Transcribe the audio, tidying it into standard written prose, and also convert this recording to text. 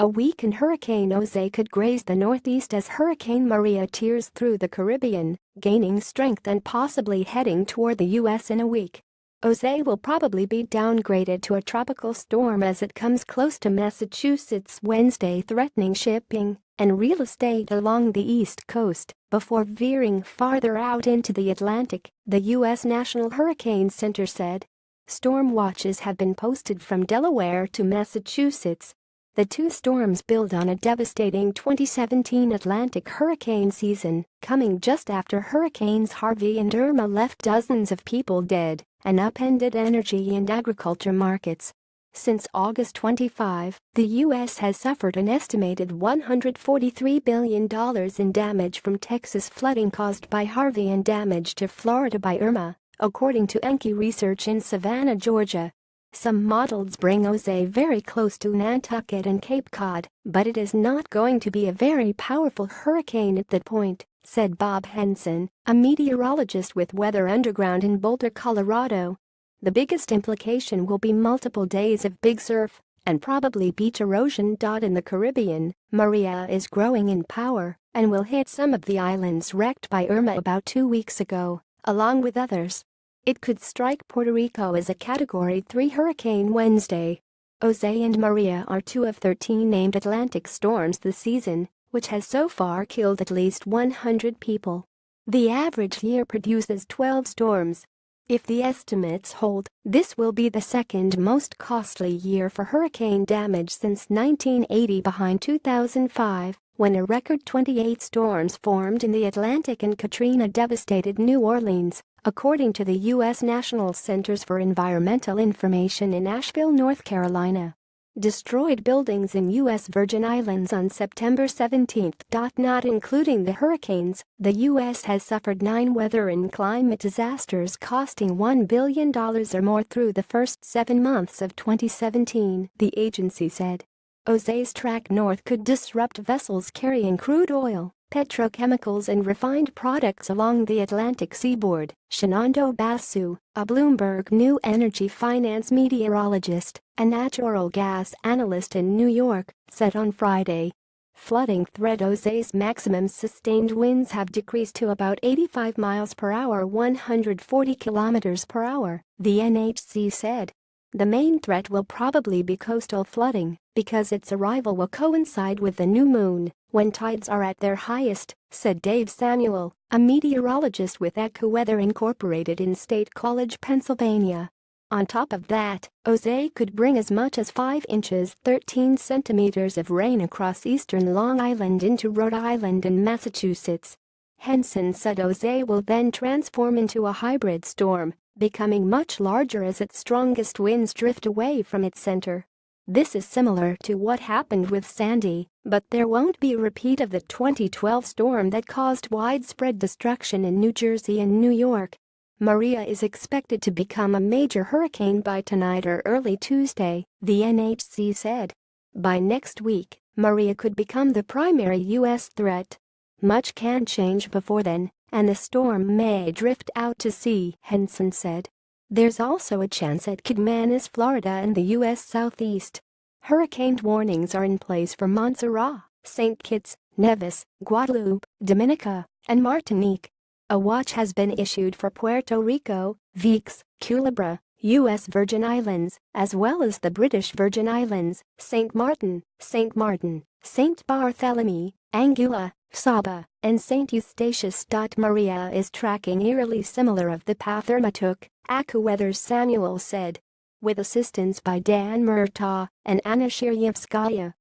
A weakened Hurricane Jose could graze the northeast as Hurricane Maria tears through the Caribbean, gaining strength and possibly heading toward the U.S. in a week. Jose will probably be downgraded to a tropical storm as it comes close to Massachusetts Wednesday, threatening shipping and real estate along the East Coast before veering farther out into the Atlantic, the U.S. National Hurricane Center said. Storm watches have been posted from Delaware to Massachusetts. The two storms build on a devastating 2017 Atlantic hurricane season, coming just after Hurricanes Harvey and Irma left dozens of people dead and upended energy and agriculture markets. Since August 25, the U.S. has suffered an estimated $143 billion in damage from Texas flooding caused by Harvey and damage to Florida by Irma, according to Enki Research in Savannah, Georgia. Some models bring Jose very close to Nantucket and Cape Cod, but it is not going to be a very powerful hurricane at that point, said Bob Henson, a meteorologist with Weather Underground in Boulder, Colorado. The biggest implication will be multiple days of big surf and probably beach erosion. In the Caribbean, Maria is growing in power and will hit some of the islands wrecked by Irma about 2 weeks ago, along with others. It could strike Puerto Rico as a Category 3 hurricane Wednesday. Jose and Maria are 2 of 13 named Atlantic storms this season, which has so far killed at least 100 people. The average year produces 12 storms. If the estimates hold, this will be the second most costly year for hurricane damage since 1980, behind 2005, when a record 28 storms formed in the Atlantic and Katrina devastated New Orleans, according to the U.S. National Centers for Environmental Information in Asheville, North Carolina. Destroyed buildings in U.S. Virgin Islands on September 17. Not including the hurricanes, the U.S. has suffered 9 weather and climate disasters costing $1 billion or more through the first 7 months of 2017, the agency said. Jose's track north could disrupt vessels carrying crude oil, petrochemicals and refined products along the Atlantic seaboard, Shenando Basu, a Bloomberg New Energy finance meteorologist and natural gas analyst in New York, said on Friday. Flooding threat: Jose's maximum sustained winds have decreased to about 85 miles per hour, 140 kilometers per hour, the NHC said. The main threat will probably be coastal flooding because its arrival will coincide with the new moon, when tides are at their highest, said Dave Samuel, a meteorologist with AccuWeather Incorporated in State College, Pennsylvania. On top of that, Jose could bring as much as 5 inches (13 centimeters) of rain across eastern Long Island into Rhode Island and Massachusetts. Henson said Jose will then transform into a hybrid storm, becoming much larger as its strongest winds drift away from its center. This is similar to what happened with Sandy, but there won't be a repeat of the 2012 storm that caused widespread destruction in New Jersey and New York. Maria is expected to become a major hurricane by tonight or early Tuesday, the NHC said. By next week, Maria could become the primary U.S. threat. Much can change before then, and the storm may drift out to sea, Henson said. There's also a chance it could menace Florida and the U.S. Southeast. Hurricane warnings are in place for Montserrat, St. Kitts, Nevis, Guadeloupe, Dominica, and Martinique. A watch has been issued for Puerto Rico, Vix, Culebra, U.S. Virgin Islands, as well as the British Virgin Islands, St. Martin, St. Barthélemy, Anguilla, Saba, and St. Eustatius. Maria is tracking eerily similar of the path Irma took, AccuWeather's Samuel said. With assistance by Dan Murtaugh and Anna Shirevskaya,